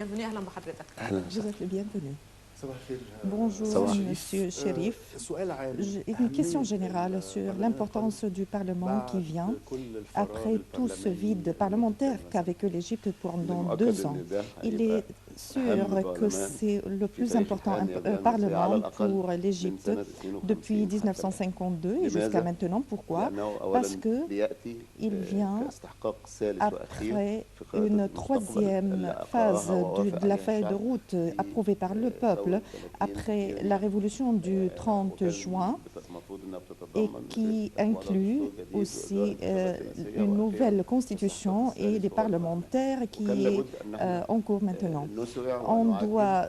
Bienvenue, أهلا بحضرتك. Vous êtes le bienvenu. Bonjour, Bonjour, Monsieur Chérif. Une question générale sur l'importance du Parlement qui vient après tout ce vide parlementaire qu'a vécu l'Égypte pendant 2 ans. Il est sûr que c'est le plus important Parlement pour l'Égypte depuis 1952 et jusqu'à maintenant. Pourquoi? Parce qu'il vient après une 3e phase de la feuille de route approuvée par le peuple après la révolution du 30 juin et qui inclut aussi une nouvelle constitution et des parlementaires qui est en cours maintenant. On doit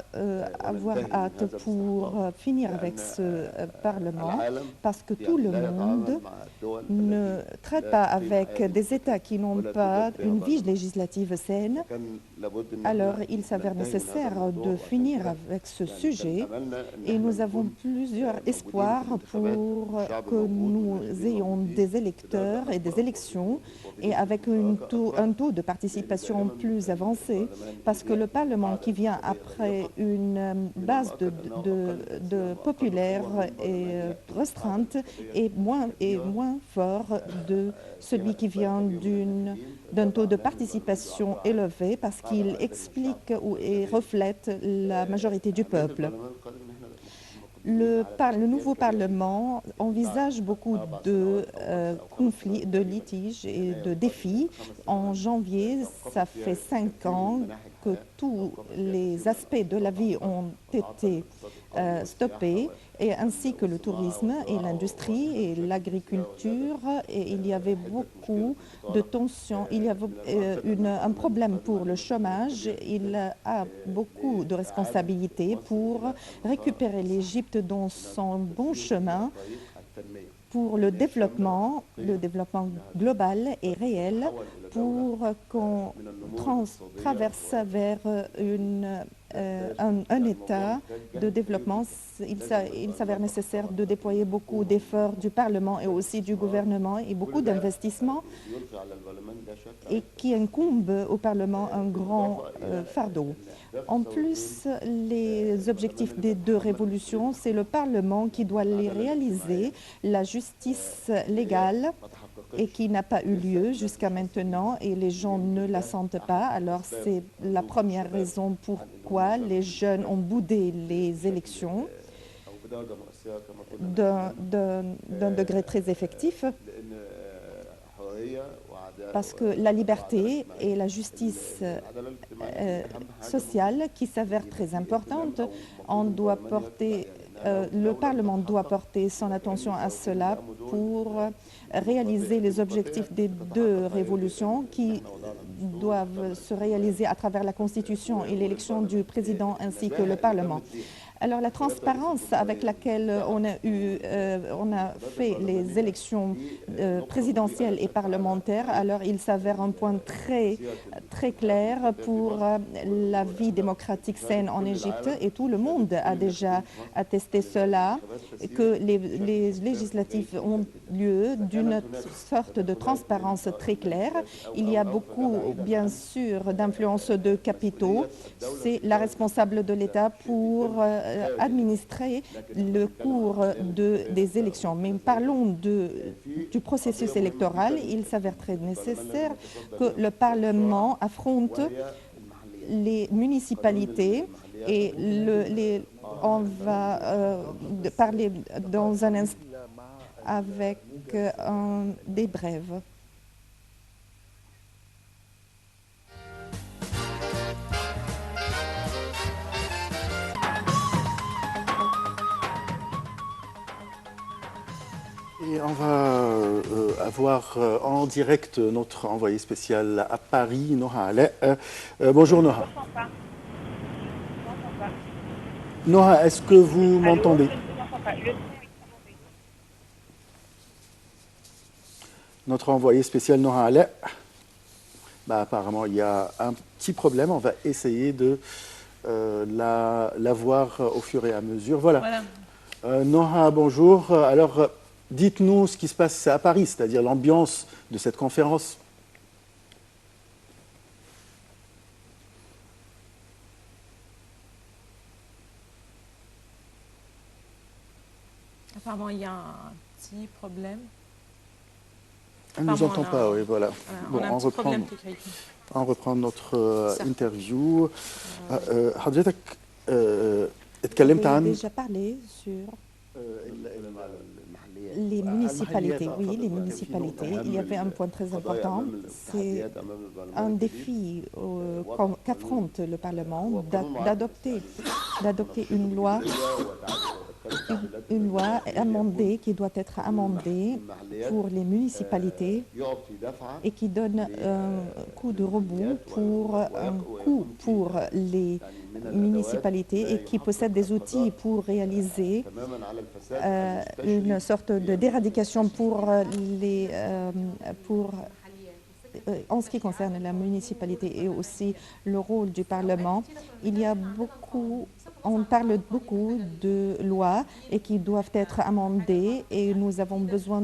avoir hâte pour finir avec ce Parlement parce que tout le monde ne traite pas avec des États qui n'ont pas une vie législative saine. Alors, il s'avère nécessaire de finir avec ce sujet et nous avons plusieurs espoirs pour que nous ayons des électeurs et des élections et avec un taux de participation plus avancé parce que le Parlement qui vient après une base de populaire et restreinte est moins fort de celui qui vient d'un taux de participation élevé parce qu'il explique et reflète la majorité du peuple. Le nouveau Parlement envisage beaucoup de conflits, de litiges et de défis. En janvier, ça fait 5 ans que tous les aspects de la vie ont été stoppés, et ainsi que le tourisme et l'industrie et l'agriculture. Et il y avait beaucoup de tensions. Il y avait un problème pour le chômage. Il a beaucoup de responsabilités pour récupérer l'Égypte dans son bon chemin pour le développement global et réel, pour qu'on traverse vers un état de développement. Il s'avère nécessaire de déployer beaucoup d'efforts du Parlement et aussi du gouvernement et beaucoup d'investissements et qui incombe au Parlement un grand fardeau. En plus, les objectifs des 2 révolutions, c'est le Parlement qui doit les réaliser. La justice légale et qui n'a pas eu lieu jusqu'à maintenant et les gens ne la sentent pas. Alors c'est la première raison pourquoi les jeunes ont boudé les élections d'un degré très effectif, parce que la liberté et la justice sociale qui s'avèrent très importantes, le Parlement doit porter son attention à cela pour réaliser les objectifs des 2 révolutions qui doivent se réaliser à travers la Constitution et l'élection du président ainsi que le Parlement. Alors, la transparence avec laquelle on a fait les élections présidentielles et parlementaires, alors il s'avère un point très clair pour la vie démocratique saine en Égypte, et tout le monde a déjà attesté cela, que les législatives ont lieu d'une sorte de transparence très claire. Il y a beaucoup, bien sûr, d'influence de capitaux. C'est la responsable de l'État pour administrer le cours des élections. Mais parlons du processus électoral. Il s'avère très nécessaire que le Parlement affronte les municipalités et on va parler dans un instant avec des brèves. Et on va avoir en direct notre envoyé spécial à Paris, Noha Aleh. Bonjour Noha. Noha, est-ce que vous m'entendez? Notre envoyé spécial Noha Aleh. Apparemment, il y a un petit problème. On va essayer de la voir au fur et à mesure. Voilà. Noha, bonjour. Alors, dites-nous ce qui se passe à Paris, c'est-à-dire l'ambiance de cette conférence. Apparemment, il y a un petit problème. Elle ne nous entend pas, oui, voilà. Bon, on reprend notre interview. حضرتك اتكلمت عن déjà parlé sur les municipalités. Oui, les municipalités. Il y avait un point très important. C'est un défi qu'affronte le Parlement d'adopter une loi amendée qui doit être amendée pour les municipalités et qui donne un coup de rebond pour les municipalités et qui possède des outils pour réaliser une sorte d'éradication en ce qui concerne la municipalité et aussi le rôle du Parlement. On parle beaucoup de lois et qui doivent être amendées et nous avons besoin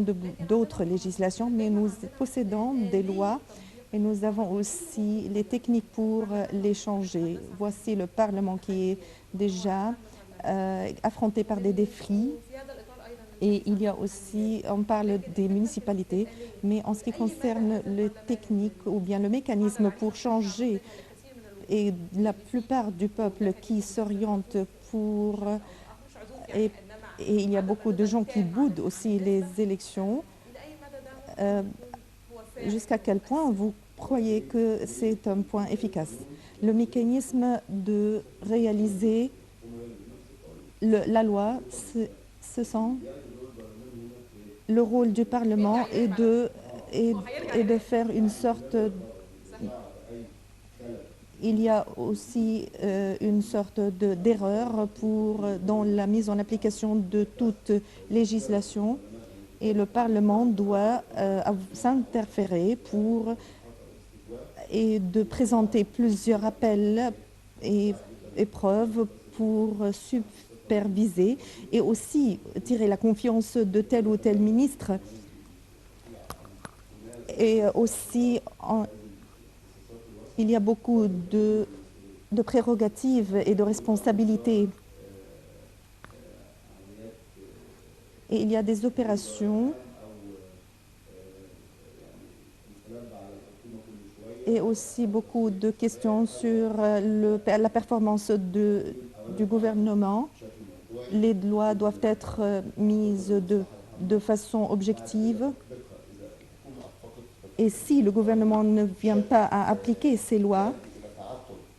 d'autres législations, mais nous possédons des lois et nous avons aussi les techniques pour les changer. Voici le Parlement qui est déjà affronté par des défis. Et il y a aussi, on parle des municipalités, mais en ce qui concerne les techniques ou bien le mécanisme pour changer, et la plupart du peuple qui s'oriente et il y a beaucoup de gens qui boudent aussi les élections. Jusqu'à quel point vous croyez que c'est un point efficace? Le mécanisme de réaliser la loi, ce sont le rôle du Parlement et de faire une sorte... Il y a aussi une sorte d'erreur dans la mise en application de toute législation et le Parlement doit s'interférer et de présenter plusieurs appels et preuves pour superviser et aussi tirer la confiance de tel ou tel ministre et aussi il y a beaucoup de prérogatives et de responsabilités. Et il y a des opérations et aussi beaucoup de questions sur la performance du gouvernement. Les lois doivent être mises de façon objective. Et si le gouvernement ne vient pas à appliquer ces lois,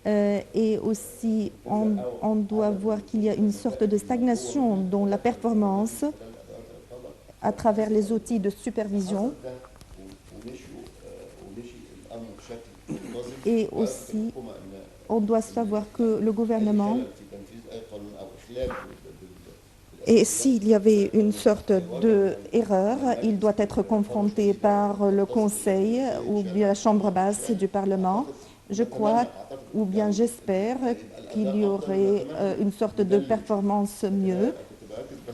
et aussi on doit voir qu'il y a une sorte de stagnation dans la performance à travers les outils de supervision. Et aussi, on doit savoir que le gouvernement, et s'il y avait une sorte d'erreur, il doit être confronté par le Conseil ou bien la Chambre basse du Parlement. Je crois, ou bien j'espère, qu'il y aurait une sorte de performance mieux.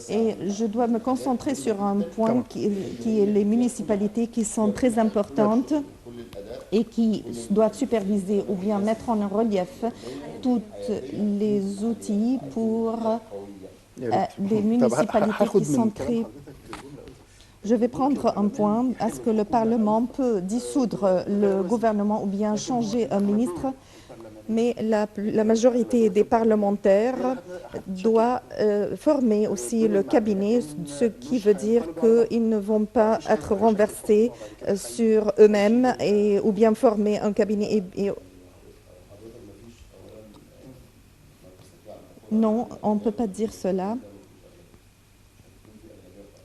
Et je dois me concentrer sur un point qui est les municipalités qui sont très importantes et qui doivent superviser ou bien mettre en relief tous les outils pour des municipalités qui sont très... Je vais prendre un point. Est-ce que le Parlement peut dissoudre le gouvernement ou bien changer un ministre? Mais la majorité des parlementaires doit former aussi le cabinet, ce qui veut dire qu'ils ne vont pas être renversés sur eux-mêmes ou bien former un cabinet. Non, on ne peut pas dire cela.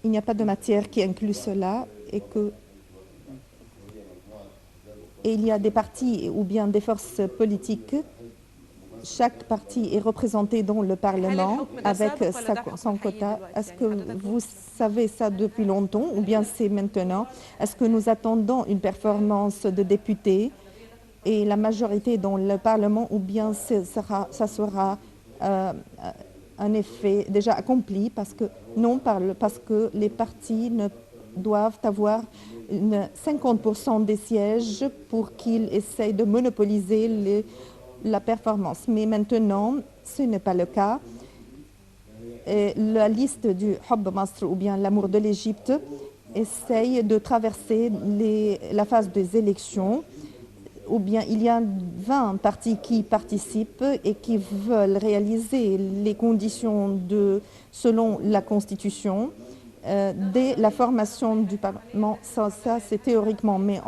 Il n'y a pas de matière qui inclut cela et il y a des partis ou bien des forces politiques. Chaque parti est représenté dans le Parlement avec son quota. Est-ce que vous savez ça depuis longtemps ou bien c'est maintenant? Est-ce que nous attendons une performance de députés et la majorité dans le Parlement ou bien ça sera un effet déjà accompli parce que les partis doivent avoir 50% des sièges pour qu'ils essayent de monopoliser la performance. Mais maintenant, ce n'est pas le cas. la liste du Hubb Masr ou bien l'amour de l'Égypte essaye de traverser la phase des élections, ou bien il y a 20 partis qui participent et qui veulent réaliser les conditions selon la Constitution dès la formation du Parlement. Ça c'est théoriquement, mais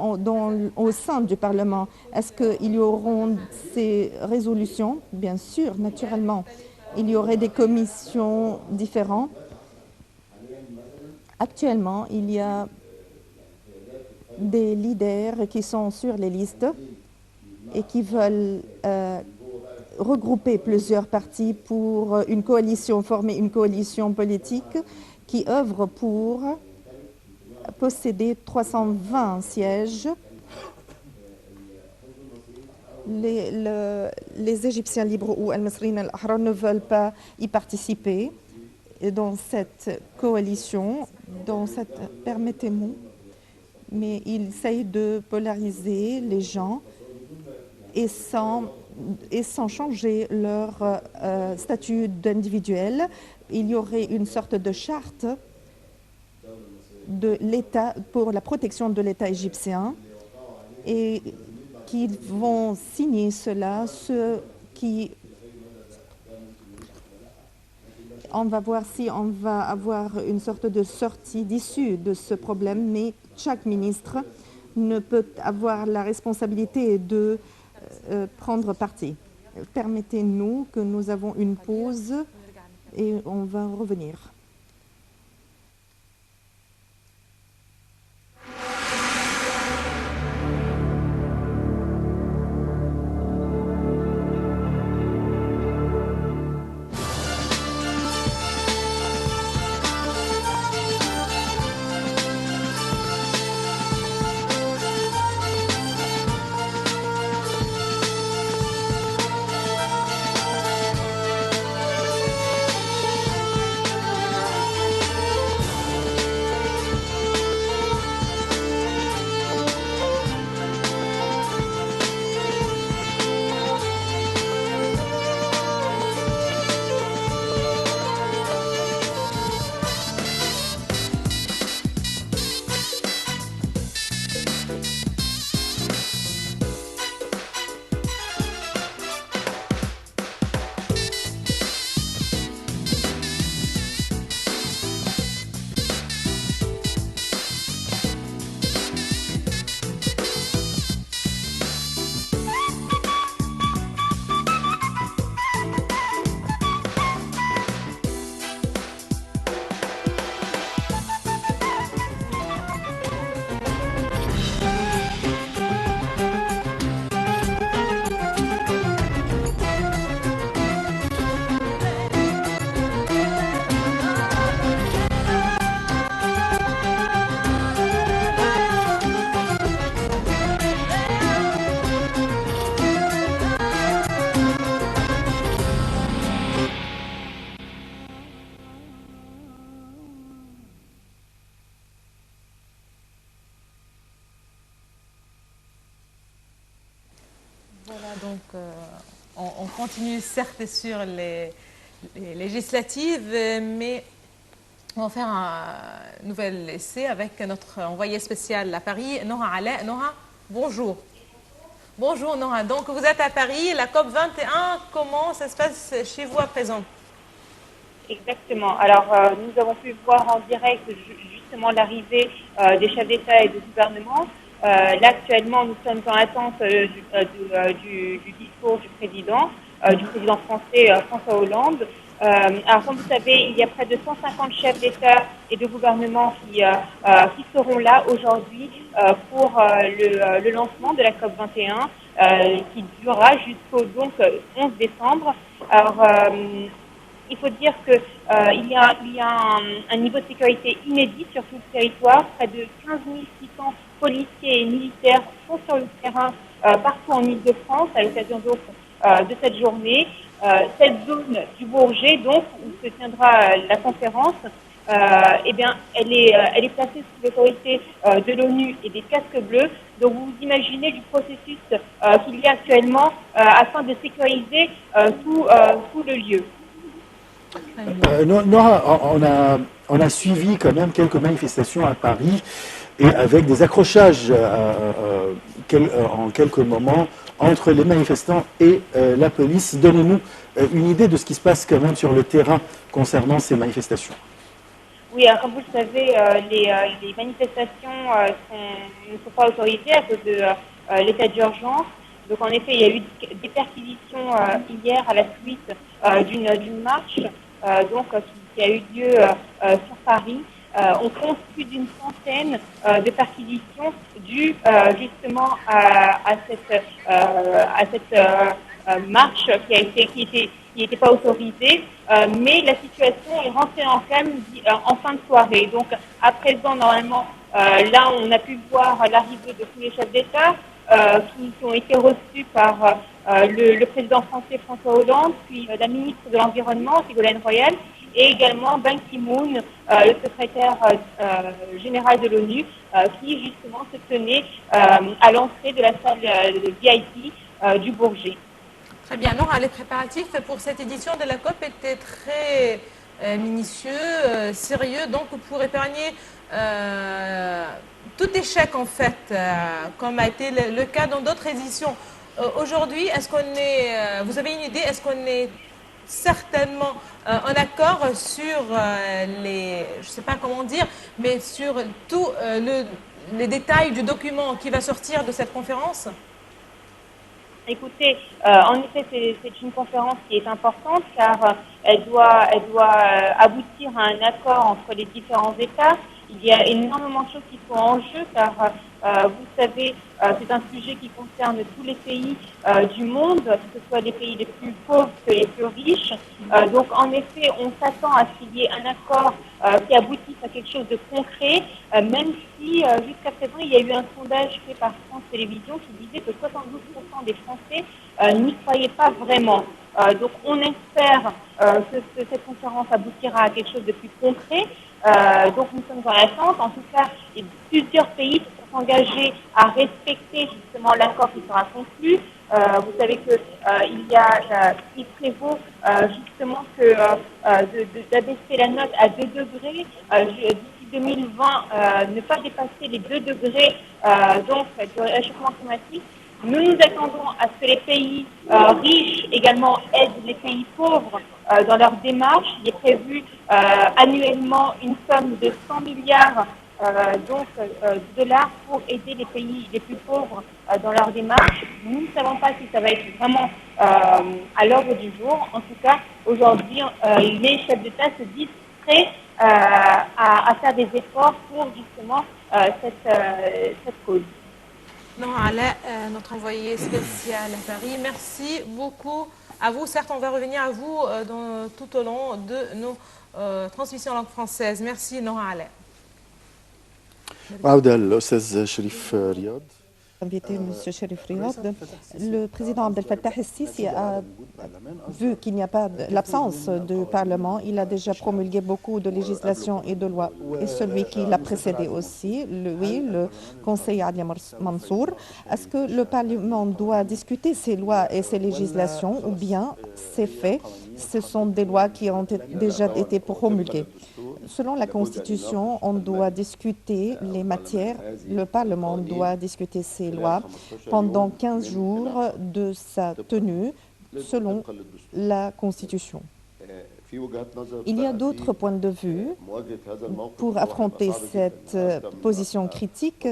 au sein du Parlement, est-ce qu'il y aura ces résolutions? Bien sûr, naturellement. Il y aurait des commissions différentes. Actuellement, il y a des leaders qui sont sur les listes et qui veulent regrouper plusieurs partis pour former une coalition politique qui œuvre pour posséder 320 sièges. Les Égyptiens libres ou Al-Masrin al-Ahrar ne veulent pas y participer dans cette coalition, permettez-moi, mais ils essayent de polariser les gens et sans changer leur statut d'individuel. Il y aurait une sorte de charte de l'État pour la protection de l'État égyptien et qu'ils vont signer cela, on va voir si on va avoir une sorte de sortie d'issue de ce problème, mais chaque ministre ne peut avoir la responsabilité de prendre parti. Permettez-nous que nous avons une pause et on va revenir. Voilà, donc on continue certes sur les législatives, mais on va faire un nouvel essai avec notre envoyé spécial à Paris, Noha Alaa. Noha, bonjour. Bonjour Noha, donc vous êtes à Paris, la COP 21, comment ça se passe chez vous à présent? Exactement, alors nous avons pu voir en direct justement l'arrivée des chefs d'État et de gouvernement. Là, actuellement, nous sommes en attente du discours du président français François Hollande. Alors, comme vous savez, il y a près de 150 chefs d'État et de gouvernement qui seront là aujourd'hui pour le lancement de la COP 21 qui durera jusqu'au 11 décembre. Alors, il faut dire qu'il y a un niveau de sécurité inédit sur tout le territoire. Près de 15 600 policiers et militaires sont sur le terrain partout en Île-de-France à l'occasion de cette journée. Cette zone du Bourget, donc, où se tiendra la conférence, eh bien, elle est placée sous l'autorité de l'ONU et des casques bleus. Donc, vous imaginez du processus qu'il y a actuellement afin de sécuriser tout le lieu. On a suivi quand même quelques manifestations à Paris et avec des accrochages en quelques moments entre les manifestants et la police. Donnez-nous une idée de ce qui se passe quand même sur le terrain concernant ces manifestations. Oui, alors, comme vous le savez, les manifestations ne sont pas autorisées à cause de l'état d'urgence. Donc en effet, il y a eu des perquisitions hier à la suite d'une marche qui a eu lieu sur Paris. On compte plus d'une centaine de perquisitions dues justement à cette marche qui n'était pas autorisée, mais la situation est rentrée en calme en fin de soirée. Donc à présent, normalement, là on a pu voir l'arrivée de tous les chefs d'État qui ont été reçus par le président français François Hollande, puis la ministre de l'Environnement, Ségolène Royal, et également Ban Ki-moon, le secrétaire général de l'ONU, qui justement se tenait à l'entrée de la salle de VIP du Bourget. Très bien. Non, les préparatifs pour cette édition de la COP étaient très minutieux, sérieux, donc pour épargner tout échec en fait, comme a été le cas dans d'autres éditions. Aujourd'hui, est-ce qu'on est, vous avez une idée, est-ce qu'on est certainement en accord sur les, je ne sais pas comment dire, mais sur tous les détails du document qui va sortir de cette conférence? Écoutez, en effet, c'est une conférence qui est importante car elle doit aboutir à un accord entre les différents États. Il y a énormément de choses qui sont en jeu car, vous savez, c'est un sujet qui concerne tous les pays du monde, que ce soit les pays les plus pauvres que les plus riches. Donc, en effet, on s'attend à ce qu'il y ait un accord qui aboutisse à quelque chose de concret, même si jusqu'à présent, il y a eu un sondage fait par France Télévisions qui disait que 72% des Français n'y croyaient pas vraiment. Donc, on espère que cette conférence aboutira à quelque chose de plus concret. Donc, nous sommes dans l'attente. En tout cas, plusieurs pays se sont engagés à respecter justement l'accord qui sera conclu. Vous savez qu'il prévaut justement d'abaisser la note à 2 degrés d'ici 2020, ne pas dépasser les 2 degrés donc de réchauffement climatique. Nous nous attendons à ce que les pays riches également aident les pays pauvres dans leur démarche. Il est prévu annuellement une somme de 100 milliards de dollars pour aider les pays les plus pauvres dans leur démarche. Nous ne savons pas si ça va être vraiment à l'ordre du jour. En tout cas, aujourd'hui, les chefs d'État se disent prêts à faire des efforts pour justement cette cause. Nora Alaa, notre envoyé spécial à Paris, merci beaucoup à vous. Certes, on va revenir à vous tout au long de nos transmissions en langue française. Merci Nora Alaa. Invité M. Cherif Riyad, le président Abdel Fattah el-Sisi a vu qu'il n'y a pas l'absence de Parlement. Il a déjà promulgué beaucoup de législation et de lois. Et celui qui l'a précédé aussi, le conseiller Adlia Mansour. Est-ce que le Parlement doit discuter ces lois et ces législations ou bien ces faits, ce sont des lois qui ont déjà été promulguées? Selon la Constitution, on doit discuter les matières, le Parlement doit discuter ces lois pendant 15 jours de sa tenue, selon la Constitution. Il y a d'autres points de vue pour affronter cette position critique.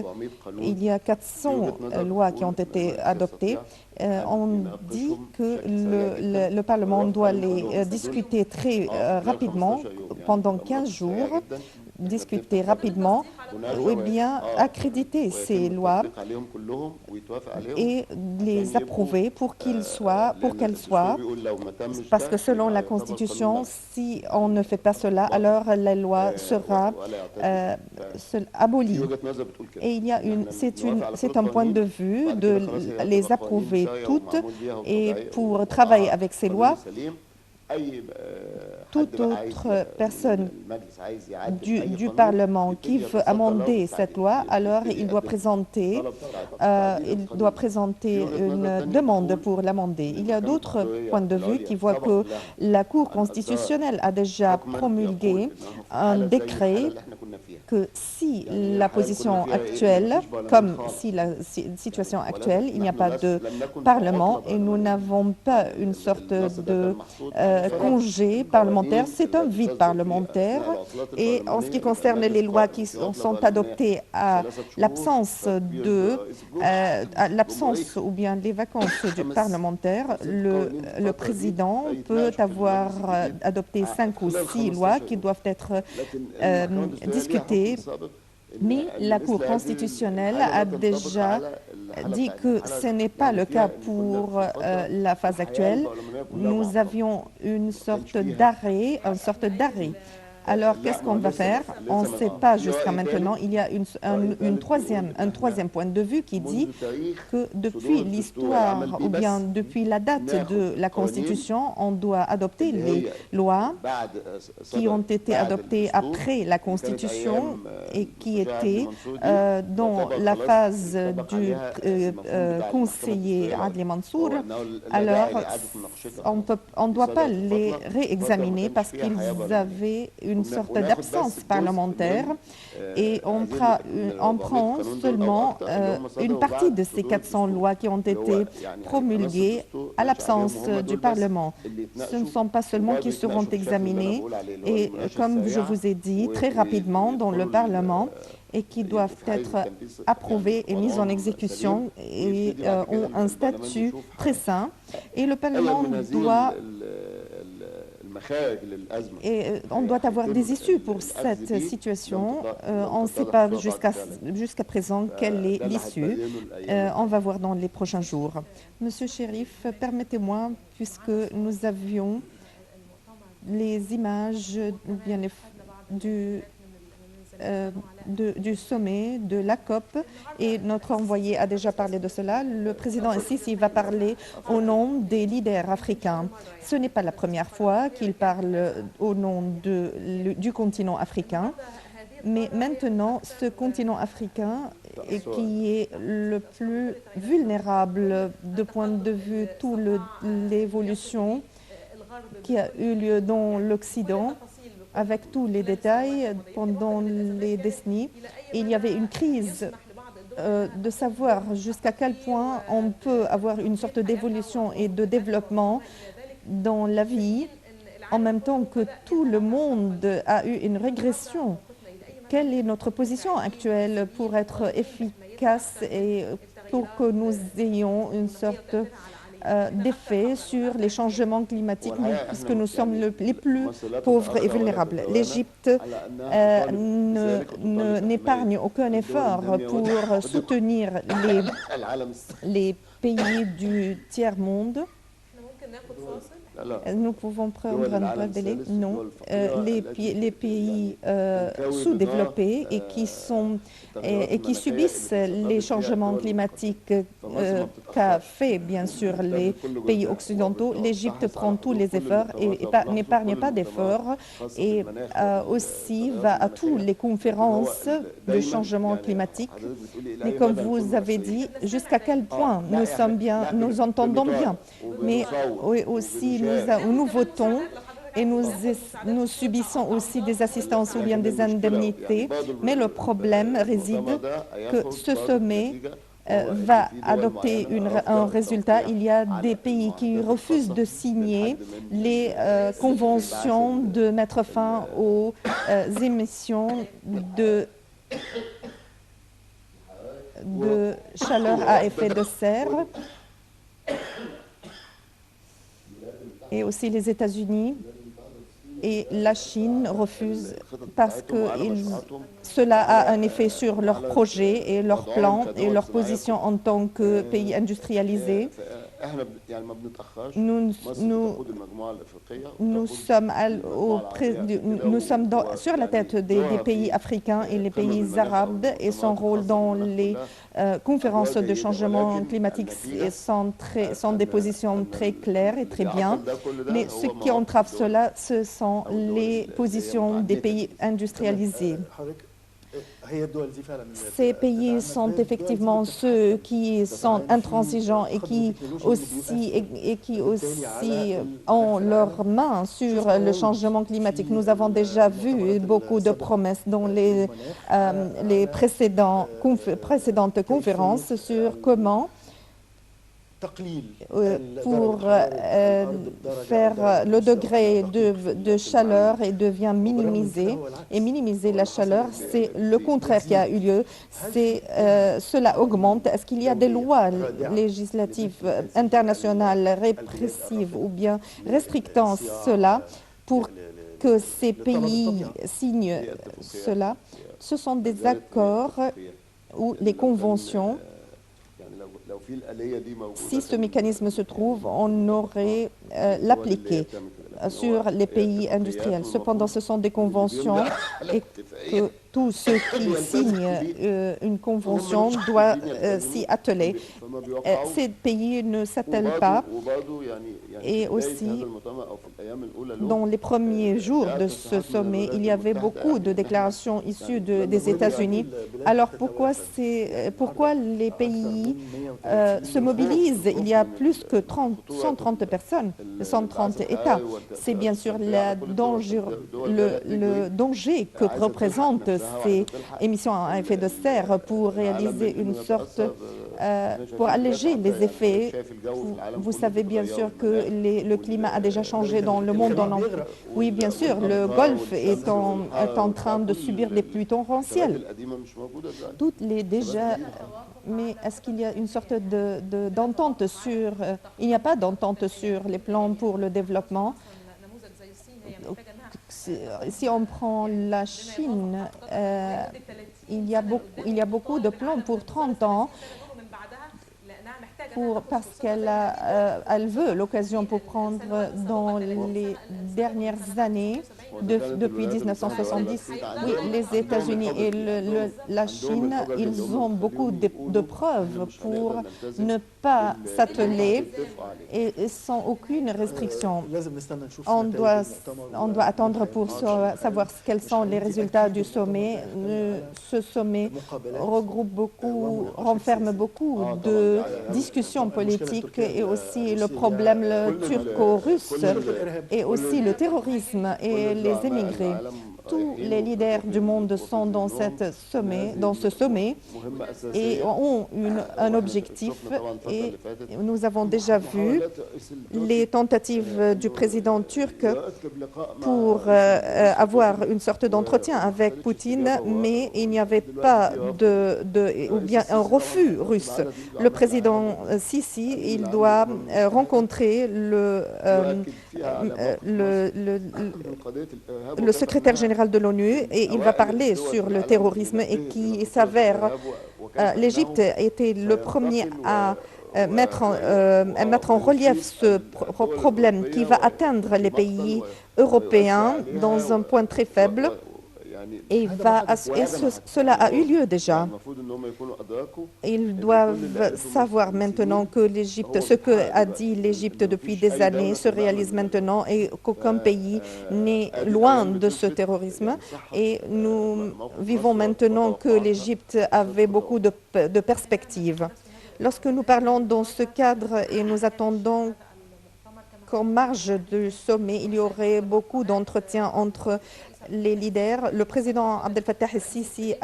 Il y a 400 lois qui ont été adoptées. On dit que le Parlement doit les discuter très rapidement, pendant 15 jours, discuter rapidement, ou bien accréditer ces lois et les approuver pour qu'elles soient, parce que selon la Constitution, si on ne fait pas cela, alors la loi sera abolie. Et il y a c'est un point de vue de les approuver toutes et pour travailler avec ces lois. toute autre personne du Parlement qui veut amender cette loi, alors il doit présenter une demande pour l'amender. Il y a d'autres points de vue qui voient que la Cour constitutionnelle a déjà promulgué un décret que si la position actuelle, comme si la situation actuelle, il n'y a pas de Parlement et nous n'avons pas une sorte de congé parlementaire, c'est un vide parlementaire. Et en ce qui concerne les lois qui sont adoptées à l'absence ou bien les vacances du parlementaire, le président peut avoir adopté 5 ou 6 lois qui doivent être discutées. Mais la Cour constitutionnelle a déjà dit que ce n'est pas le cas pour la phase actuelle. Nous avions une sorte d'arrêt. Alors, qu'est-ce qu'on va faire? On ne sait pas jusqu'à maintenant. Il y a un troisième point de vue qui dit que depuis l'histoire ou bien depuis la date de la Constitution, on doit adopter les lois qui ont été adoptées après la Constitution et qui étaient dans la phase du conseiller Adli Mansour. Alors, on ne doit pas les réexaminer parce qu'ils avaient une sorte d'absence parlementaire et on prend seulement une partie de ces 400 lois qui ont été promulguées à l'absence du Parlement. Ce ne sont pas seulement qui seront examinés et, comme je vous ai dit, très rapidement dans le Parlement et qui doivent être approuvés et mis en exécution et ont un statut très sain. Et le Parlement doit... Et on doit avoir des issues pour cette situation. On ne sait pas jusqu'à présent quelle est l'issue. On va voir dans les prochains jours. Monsieur Chérif, permettez-moi, puisque nous avions les images du sommet de la COP et notre envoyé a déjà parlé de cela. Le président Sisi va parler au nom des leaders africains. Ce n'est pas la première fois qu'il parle au nom du continent africain, mais maintenant ce continent africain qui est le plus vulnérable de point de vue toute l'évolution qui a eu lieu dans l'Occident, avec tous les détails pendant les décennies. Il y avait une crise de savoir jusqu'à quel point on peut avoir une sorte d'évolution et de développement dans la vie, en même temps que tout le monde a eu une régression. Quelle est notre position actuelle pour être efficace et pour que nous ayons une sorte d'effet sur les changements climatiques, puisque nous sommes les plus pauvres et vulnérables. L'Égypte n'épargne aucun effort pour soutenir les pays du tiers-monde. Nous pouvons prendre un bref délai. Non. Les pays sous-développés et qui subissent les changements climatiques qu'a fait, bien sûr, les pays occidentaux. L'Égypte prend tous les efforts et n'épargne pas d'efforts et aussi va à toutes les conférences de changement climatique. Mais comme vous avez dit, jusqu'à quel point nous entendons bien, mais aussi nous votons et nous subissons aussi des assistances ou bien des indemnités. Mais le problème réside que ce sommet va adopter un résultat. Il y a des pays qui refusent de signer les conventions de mettre fin aux émissions de chaleur à effet de serre. Et aussi les États-Unis et la Chine refusent parce que cela a un effet sur leurs projets et leurs plans et leur position en tant que pays industrialisés. nous sommes sur la tête des pays africains et les pays arabes, et son rôle dans les conférences de changement climatique sont des positions très claires et très bien. Mais ce qui entrave cela, ce sont les positions des pays industrialisés. Ces pays sont effectivement ceux qui sont intransigeants et qui aussi ont leurs mains sur le changement climatique. Nous avons déjà vu beaucoup de promesses dans les précédentes conférences sur comment pour faire le degré de chaleur et devient minimiser la chaleur. C'est le contraire qui a eu lieu. Cela augmente. Est-ce qu'il y a des lois législatives internationales répressives ou bien restrictant cela pour que ces pays signent cela? Ce sont des accords ou les conventions. Si ce mécanisme se trouve, on aurait l'appliquer sur les pays industriels. Cependant, ce sont des conventions et que tous ceux qui signent une convention doivent s'y atteler. Ces pays ne s'attellent pas. Et aussi, dans les premiers jours de ce sommet, il y avait beaucoup de déclarations issues des États-Unis. Alors pourquoi les pays se mobilisent? Il y a plus que 130 personnes, 130 États. C'est bien sûr le danger que représentent ces émissions à effet de serre pour réaliser une sorte, pour alléger les effets. Vous savez bien sûr que le climat a déjà changé dans le monde. Oui, bien sûr, le Golfe est en train de subir des pluies torrentielles. Toutes les déjà... Mais est-ce qu'il y a une sorte d'entente sur... il n'y a pas d'entente sur les plans pour le développement. Si on prend la Chine, il y a beaucoup de plans pour 30 ans parce qu'elle veut l'occasion pour prendre dans les dernières années, depuis 1970. Oui, les États-Unis et la Chine, ils ont beaucoup de preuves pour ne pas s'atteler et sans aucune restriction. On doit attendre pour savoir quels sont les résultats du sommet. Ce sommet renferme beaucoup de discussions politiques et aussi le problème turco-russe et aussi le terrorisme et les émigrés. Tous les leaders du monde sont dans ce sommet et ont un objectif. Et nous avons déjà vu les tentatives du président turc pour avoir une sorte d'entretien avec Poutine, mais il n'y avait pas ou bien un refus russe. Le président Sisi, il doit rencontrer le secrétaire général de l'ONU et il va parler sur le terrorisme et qui s'avère, l'Égypte était le premier à mettre en relief ce problème qui va atteindre les pays européens dans un point très faible. Et cela a eu lieu déjà. Ils doivent savoir maintenant que l'Égypte, ce que a dit l'Égypte depuis des années, se réalise maintenant et qu'aucun pays n'est loin de ce terrorisme. Et nous vivons maintenant que l'Égypte avait beaucoup de perspectives. Lorsque nous parlons dans ce cadre et nous attendons qu'en marge du sommet, il y aurait beaucoup d'entretiens entre les leaders. Le président Abdel Fattah el-Sisi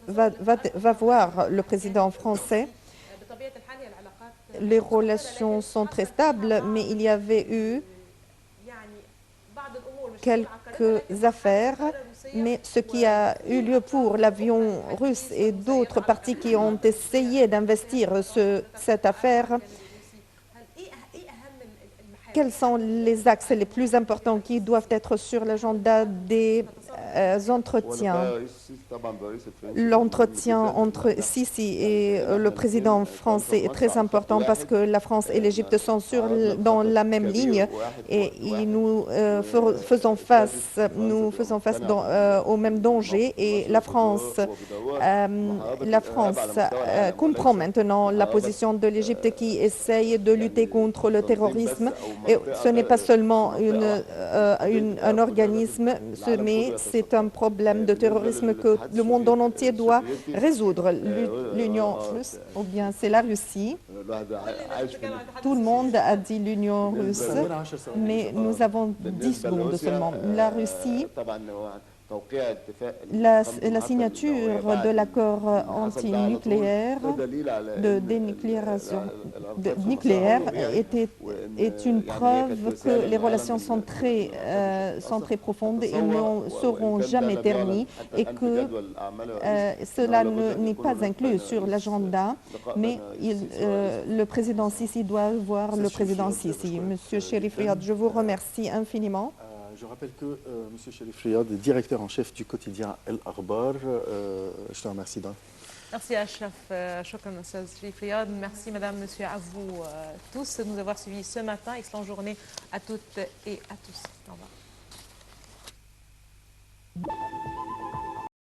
va voir le président français. Les relations sont très stables, mais il y avait eu quelques affaires. Mais ce qui a eu lieu pour l'avion russe et d'autres parties qui ont essayé d'investir cette affaire, quels sont les axes les plus importants qui doivent être sur l'agenda des entretiens. L'entretien entre Sisi et le président français est très important parce que la France et l'Égypte sont dans la même ligne et nous faisons face au même danger. Et la France comprend maintenant la position de l'Égypte qui essaye de lutter contre le terrorisme. Et ce n'est pas seulement un organisme, mais c'est un problème de terrorisme que le monde en entier doit résoudre. L'Union russe, ou bien c'est la Russie. Tout le monde a dit l'Union russe, mais nous avons 10 secondes seulement. La Russie, la signature de l'accord anti-nucléaire, de dénucléarisation nucléaire est une preuve que les relations sont très profondes et ne seront jamais ternies et que cela n'est pas inclus sur l'agenda, mais le président Sisi doit voir le président Sisi. Monsieur Cherif Riyad, je vous remercie infiniment. Je rappelle que M. Cherif Riyad est directeur en chef du quotidien El Akhbar. Je te remercie. Merci Achraf. Shukran, M. Cherif Riyad. Merci Madame, Monsieur, à vous tous de nous avoir suivis ce matin. Excellente journée à toutes et à tous. Au revoir.